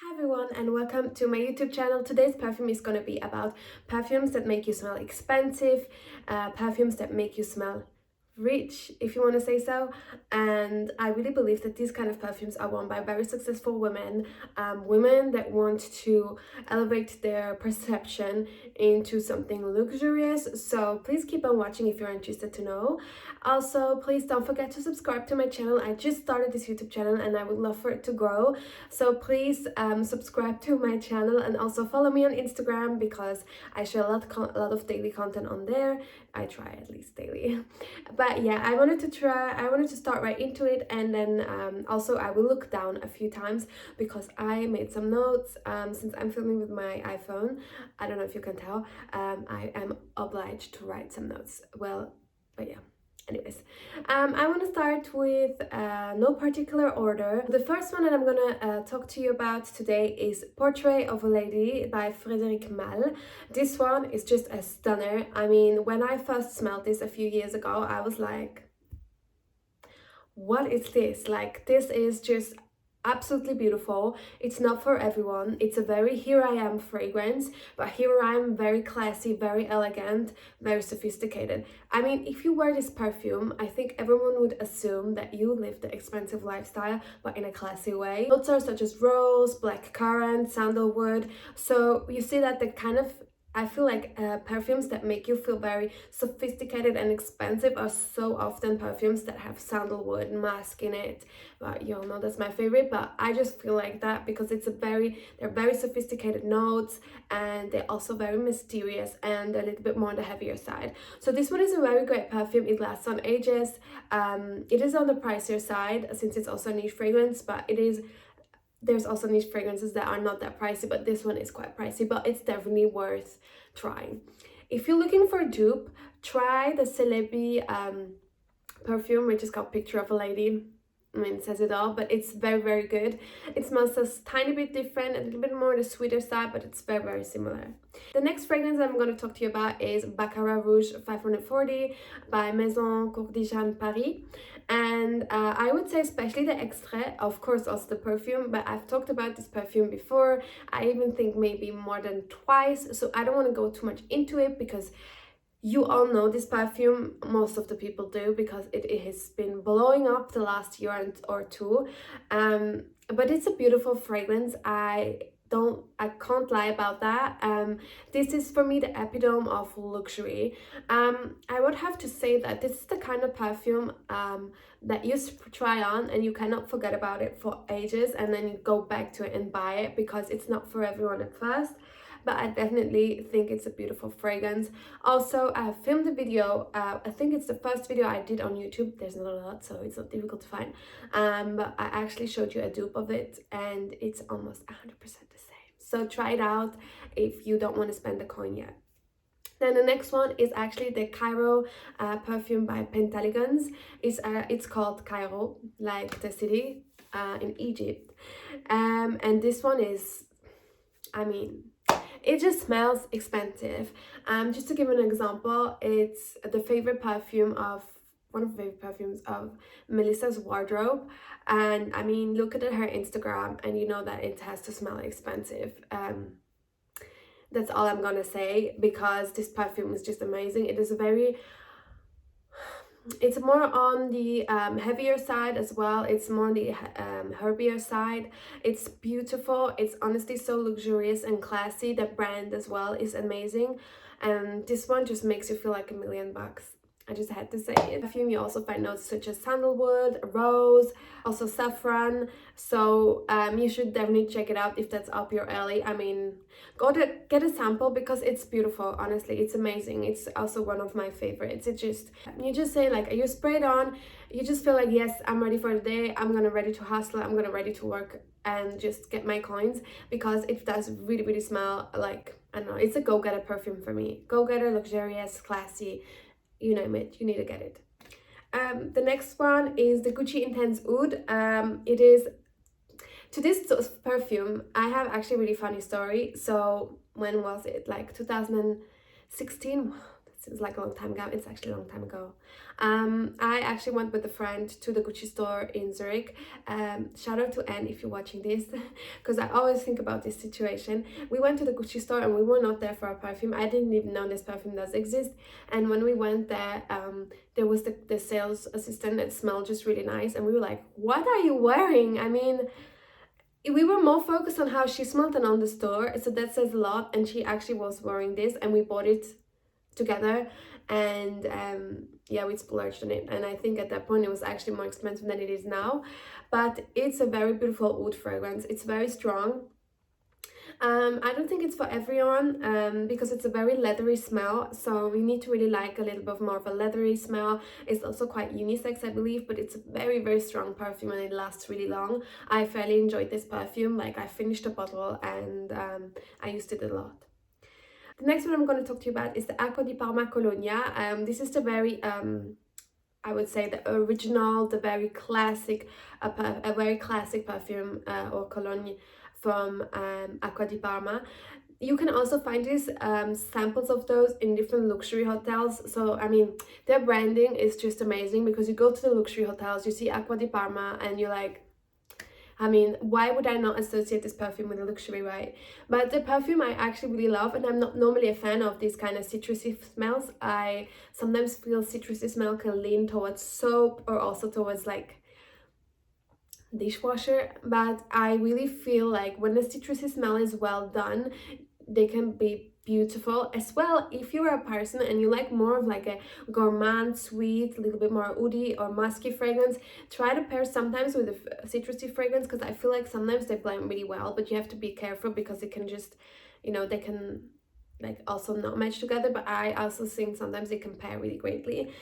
Hi everyone and welcome to my YouTube channel. Today's perfume is going to be about perfumes that make you smell expensive, perfumes that make you smell rich, if you want to say so. And I really believe that these kind of perfumes are worn by very successful women, women that want to elevate their perception into something luxurious. So please keep on watching if you're interested to know. Also, please don't forget to subscribe to my channel. I just started this YouTube channel and I would love for it to grow. So please subscribe to my channel and also follow me on Instagram because I share a lot of daily content on there. I try at least daily. But yeah, I wanted to start right into it, and then also I will look down a few times because I made some notes. Since I'm filming with my iPhone, I don't know if you can tell, I am obliged to write some notes. Well, but yeah. Anyways, I want to start with no particular order. The first one that I'm gonna talk to you about today is Portrait of a Lady by Fréderic Malle. This one is just a stunner. I mean, when I first smelled this a few years ago, I was like, what is this? Like, this is just absolutely beautiful. It's not for everyone. It's a very here I am fragrance, but here I am, very classy, very elegant, very sophisticated. I mean, if you wear this perfume, I think everyone would assume that you live the expensive lifestyle, but in a classy way. Notes are such as rose, black currant, sandalwood. So you see that the kind of, I feel like perfumes that make you feel very sophisticated and expensive are so often perfumes that have sandalwood musk in it. But you all know that's my favorite, but I just feel like that because they're very sophisticated notes, and they're also very mysterious and a little bit more on the heavier side. So this one is a very great perfume. It lasts on ages. It is on the pricier side since it's also a niche fragrance, but there's also niche fragrances that are not that pricey, but this one is quite pricey, but it's definitely worth trying. If you're looking for a dupe, try the Celebi perfume, which is called Picture of a Lady. I mean, it says it all, but it's very good. It smells a tiny bit different, a little bit more on the sweeter side, but it's very similar. The next fragrance I'm going to talk to you about is Baccarat Rouge 540 by Maison Courdijan Paris. And I would say especially the extrait, of course also the perfume, but I've talked about this perfume before. I even think maybe more than twice, so I don't want to go too much into it because you all know this perfume, most of the people do, because it has been blowing up the last year or two. But it's a beautiful fragrance. I can't lie about that. This is for me the epitome of luxury. I would have to say that this is the kind of perfume that you try on and you cannot forget about it for ages, and then you go back to it and buy it because it's not for everyone at first. But I definitely think it's a beautiful fragrance. Also, I filmed a video, I think it's the first video I did on YouTube. There's not a lot, so it's not difficult to find. But I actually showed you a dupe of it, and it's almost 100% the same. So try it out if you don't want to spend the coin yet. Then the next one is actually the Cairo perfume by Penhaligons. It's called Cairo, like the city in Egypt. And this one is, I mean, it just smells expensive. Just to give an example, it's the favorite perfume of one of the favorite perfumes of Melissa's wardrobe. And I mean, look at her Instagram and you know that it has to smell expensive. That's all I'm gonna say because this perfume is just amazing. It's more on the heavier side as well. It's more on the herbier side. It's beautiful. It's honestly so luxurious and classy. The brand as well is amazing, and this one just makes you feel like $1,000,000. I just had to say it. Perfume, you also find notes such as sandalwood, rose, also saffron. So you should definitely check it out if that's up your alley. I mean, get a sample because it's beautiful. Honestly, it's amazing. It's also one of my favorites. You just say like, you spray it on, you just feel like, yes, I'm ready for the day. I'm gonna ready to hustle. I'm gonna ready to work and just get my coins because it does really smell like, I don't know, it's a go-getter perfume for me. Go-getter, luxurious, classy. You name it, you need to get it. The next one is the Gucci Intense Oud. It is, to this perfume, I have actually a really funny story. So when was it? Like 2016? seems like a long time ago. It's actually a long time ago. I actually went with a friend to the Gucci store in Zurich. Shout out to Anne if you're watching this, because I always think about this situation. We went to the Gucci store and we were not there for a perfume. I didn't even know this perfume does exist. And when we went there, there was the sales assistant that smelled just really nice. And we were like, what are you wearing? I mean, we were more focused on how she smelled than on the store. So that says a lot. And she actually was wearing this and we bought it together. And yeah, we splurged on it, and I think at that point it was actually more expensive than it is now, but it's a very beautiful oud fragrance. It's very strong. I don't think it's for everyone because it's a very leathery smell, so you need to really like a little bit more of a leathery smell. It's also quite unisex, I believe, but it's a very, very strong perfume and it lasts really long. I fairly enjoyed this perfume. Like, I finished a bottle and I used it a lot. The next one I'm going to talk to you about is the Acqua di Parma Colonia. This is the very, I would say, the original, the very classic, a very classic perfume or cologne from Acqua di Parma. You can also find these samples of those in different luxury hotels. So, I mean, their branding is just amazing because you go to the luxury hotels, you see Acqua di Parma, and you're like, I mean, why would I not associate this perfume with luxury, right? But the perfume I actually really love, and I'm not normally a fan of these kind of citrusy smells. I sometimes feel citrusy smell can lean towards soap or also towards like dishwasher, but I really feel like when the citrusy smell is well done, they can be beautiful as well. If you're a person and you like more of like a gourmand, sweet, a little bit more oudi or musky fragrance, try to pair sometimes with a citrusy fragrance, because I feel like sometimes they blend really well, but you have to be careful because it can just, you know, they can like also not match together. But I also think sometimes it can pair really greatly.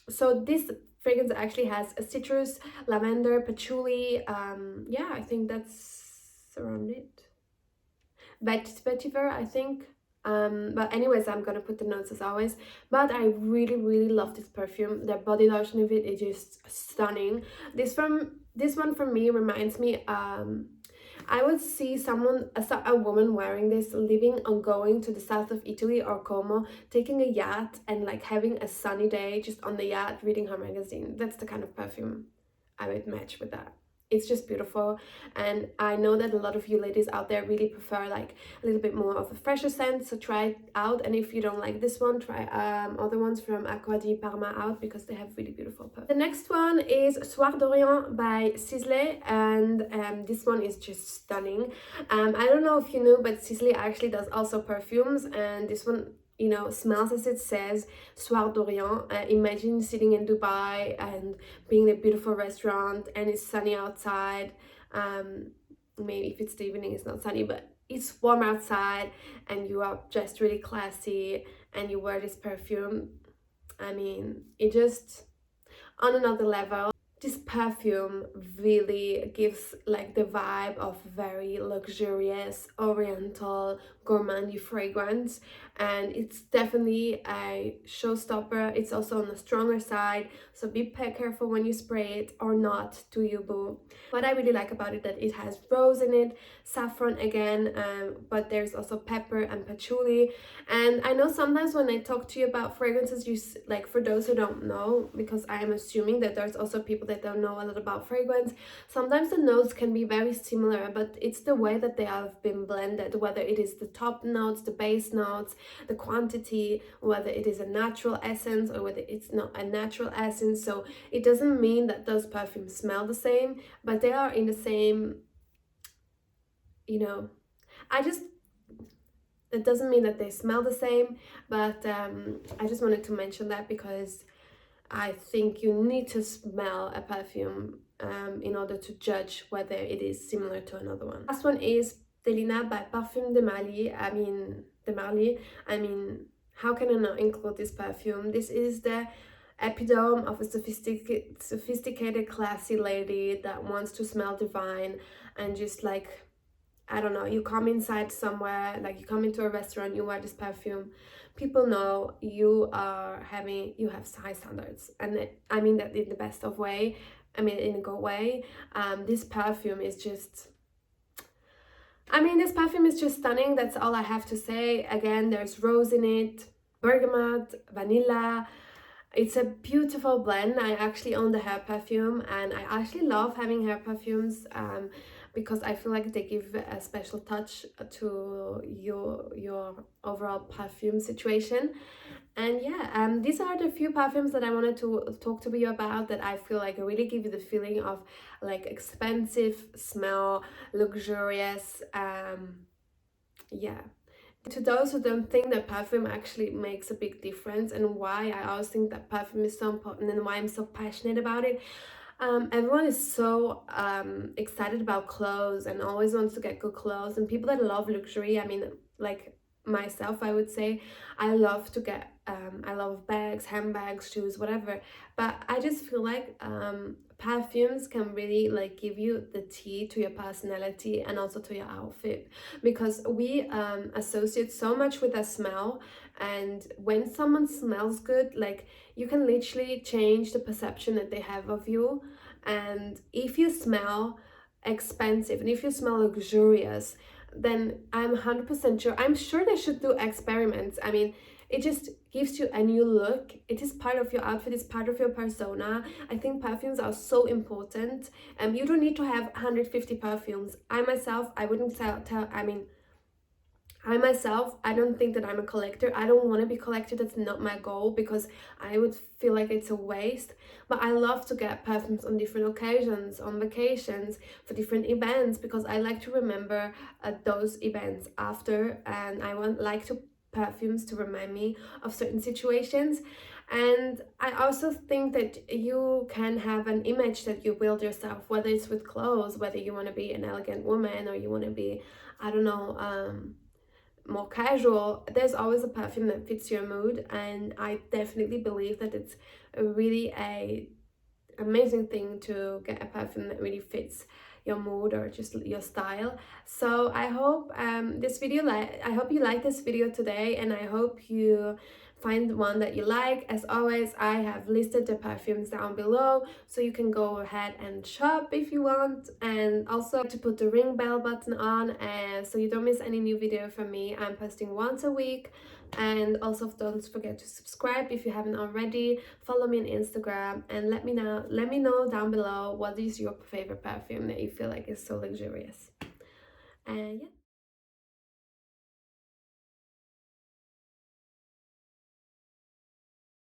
So this fragrance actually has a citrus, lavender, patchouli. Yeah, I think that's around it. Vetiver, I think. But anyways, I'm gonna put the notes as always. But I really, really love this perfume. The body lotion of it is just stunning. This one for me reminds me, I would see a woman wearing this, living and going to the south of Italy or Como, taking a yacht and like having a sunny day just on the yacht, reading her magazine. That's the kind of perfume I would match with that. It's just beautiful, and I know that a lot of you ladies out there really prefer like a little bit more of a fresher scent, so try it out. And if you don't like this one, try other ones from Acqua di Parma out, because they have really beautiful perfume. The next one is Soir by Sisley, and this one is just stunning. I don't know if you knew, but Sisley actually does also perfumes, and this one, you know, smells as it says, Soir d'Orient. Imagine sitting in Dubai and being in a beautiful restaurant and it's sunny outside. Maybe if it's the evening, it's not sunny, but it's warm outside and you are dressed really classy and you wear this perfume. I mean, it just on another level. This perfume really gives like the vibe of very luxurious, oriental, gourmandy fragrance, and it's definitely a showstopper. It's also on the stronger side, so be careful when you spray it, or not, do you boo. What I really like about it, that it has rose in it, saffron again, but there's also pepper and patchouli. And I know sometimes when I talk to you about fragrances, you like, for those who don't know, because I am assuming that there's also people that don't know a lot about fragrance, sometimes the notes can be very similar, but it's the way that they have been blended, whether it is the top notes, the base notes, the quantity, whether it is a natural essence or whether it's not a natural essence. So it doesn't mean that those perfumes smell the same, but they are in the same, you know, it doesn't mean that they smell the same, but I just wanted to mention that because I think you need to smell a perfume in order to judge whether it is similar to another one. Last one is Delina by Parfums de Malle. I mean, how can I not include this perfume? This is the epitome of a sophisticated, classy lady that wants to smell divine, and just like, I don't know, you come inside somewhere, like you come into a restaurant, you wear this perfume, people know you have high standards, and I mean that in the best of way, I mean in a good way. This perfume is just, I mean, this perfume is just stunning. That's all I have to say. Again, there's rose in it, bergamot, vanilla. It's a beautiful blend. I actually own the hair perfume, and I actually love having hair perfumes because I feel like they give a special touch to your overall perfume situation. And yeah, these are the few perfumes that I wanted to talk to you about, that I feel like really give you the feeling of like expensive smell, luxurious. Yeah, to those who don't think that perfume actually makes a big difference, and why I always think that perfume is so important and why I'm so passionate about it. Everyone is so excited about clothes and always wants to get good clothes, and people that love luxury, I mean, like myself, I would say I love to get I love bags, handbags, shoes, whatever, but I just feel like perfumes can really like give you the tea to your personality and also to your outfit, because we associate so much with a smell, and when someone smells good, like you can literally change the perception that they have of you. And if you smell expensive and if you smell luxurious, then I'm 100% sure, I'm sure they should do experiments. I mean, it just gives you a new look. It is part of your outfit, it's part of your persona. I think perfumes are so important. You don't need to have 150 perfumes. I myself, I wouldn't I myself, I don't think that I'm a collector. I don't want to be collector. That's not my goal, because I would feel like it's a waste. But I love to get perfumes on different occasions, on vacations, for different events, because I like to remember those events after, and I like to perfumes to remind me of certain situations. And I also think that you can have an image that you build yourself, whether it's with clothes, whether you want to be an elegant woman or you want to be, I don't know, more casual. There's always a perfume that fits your mood, and I definitely believe that it's really a amazing thing to get a perfume that really fits your mood or just your style. So I hope I hope you like this video today, and I hope you find one that you like. As always, I have listed the perfumes down below, so you can go ahead and shop if you want, and also to put the ring bell button on, and so you don't miss any new video from me. I'm posting once a week. And also don't forget to subscribe if you haven't already. Follow me on Instagram, and let me know down below what is your favorite perfume that you feel like is so luxurious. And yeah.